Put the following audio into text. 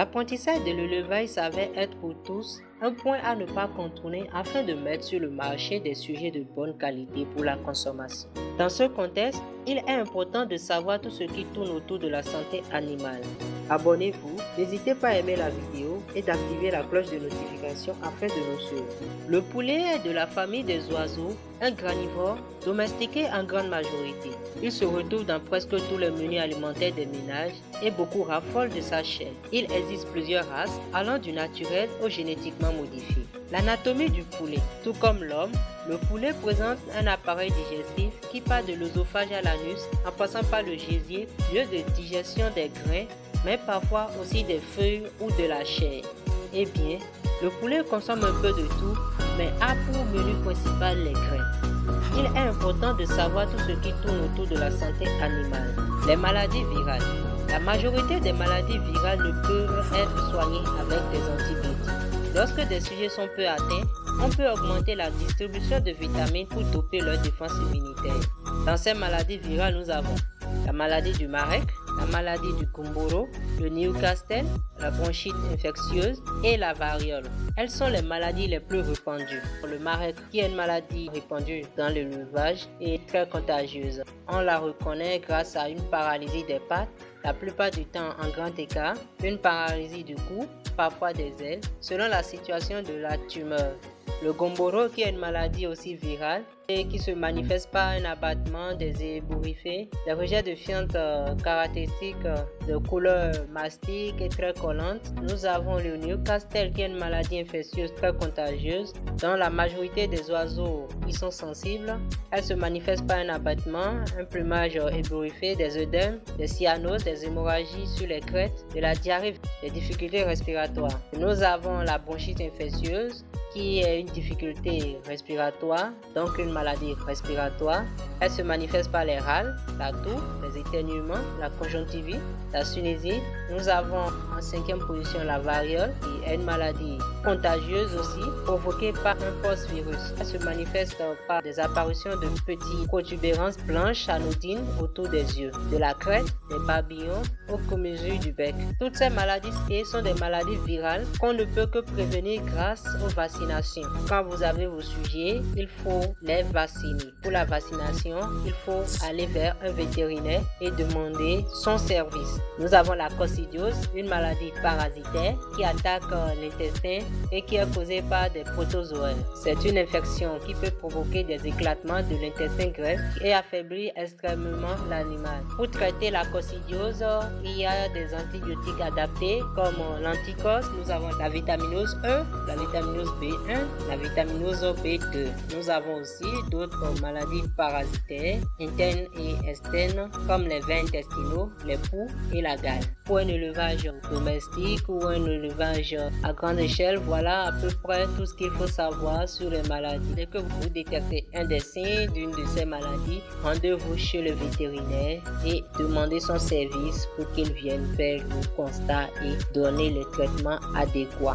L'apprentissage de l'élevage s'avère être pour tous un point à ne pas contourner afin de mettre sur le marché des sujets de bonne qualité pour la consommation. Dans ce contexte, il est important de savoir tout ce qui tourne autour de la santé animale. Abonnez-vous, n'hésitez pas à aimer la vidéo et d'activer la cloche de notification afin de nous suivre. Le poulet est de la famille des oiseaux, un granivore domestiqué en grande majorité. Il se retrouve dans presque tous les menus alimentaires des ménages et beaucoup raffolent de sa chair. Il existe plusieurs races allant du naturel au génétiquement modifié. L'anatomie du poulet. Tout comme l'homme, le poulet présente un appareil digestif qui part de l'œsophage à l'anus en passant par le gésier, lieu de digestion des grains, mais parfois aussi des feuilles ou de la chair. Eh bien, le poulet consomme un peu de tout, mais a pour menu principal les grains. Il est important de savoir tout ce qui tourne autour de la santé animale. Les maladies virales. La majorité des maladies virales ne peuvent être soignées avec des antibiotiques. Lorsque des sujets sont peu atteints, on peut augmenter la distribution de vitamines pour doper leur défense immunitaire. Dans ces maladies virales, nous avons la maladie du Marek, la maladie du Gumboro, le Newcastle, la bronchite infectieuse et la variole. Elles sont les maladies les plus répandues. Le Marek, qui est une maladie répandue dans l'élevage et très contagieuse. On la reconnaît grâce à une paralysie des pattes, la plupart du temps en grand écart, une paralysie du cou, parfois des ailes, selon la situation de la tumeur. Le Gumboro, qui est une maladie aussi virale et qui se manifeste par un abattement des ébouriffés, des rejets de fientes caractéristiques de couleur mastique et très collante. Nous avons le Newcastle, qui est une maladie infectieuse très contagieuse dont la majorité des oiseaux y sont sensibles. Elle se manifeste par un abattement, un plumage ébouriffé, des œdèmes, des cyanoses, des hémorragies sur les crêtes, de la diarrhée, des difficultés respiratoires. Nous avons la bronchite infectieuse, qui est une difficulté respiratoire, donc une maladie respiratoire. Elle se manifeste par les râles, la toux, les éternuements, la conjonctivite, la sinusite. Nous avons en 5e position la variole, qui est une maladie contagieuse aussi, provoquée par un post-virus. Elle se manifeste par des apparitions de petites protubérances blanches anodines autour des yeux, de la crête, des babillons, aux mesures du bec. Toutes ces maladies sont des maladies virales qu'on ne peut que prévenir grâce aux vaccinations. Quand vous avez vos sujets, il faut les vacciner. Pour la vaccination, il faut aller vers un vétérinaire et demander son service. Nous avons la coccidiose, une maladie parasitaire qui attaque l'intestin et qui est causée par des protozoaires. C'est une infection qui peut provoquer des éclatements de l'intestin grêle et affaiblir extrêmement l'animal. Pour traiter la coccidiose, il y a des antibiotiques adaptés comme l'anticos. Nous avons la vitaminose E, la vitaminose B1, la vitaminose B2. Nous avons aussi d'autres maladies parasitaires internes et externes comme les vers intestinaux, les poux et la gale. Pour un élevage domestique ou un élevage à grande échelle, voilà à peu près tout ce qu'il faut savoir sur les maladies. Dès que vous détectez un des signes d'une de ces maladies, rendez-vous chez le vétérinaire et demandez son service pour qu'il vienne faire le constat et donner le traitement adéquat.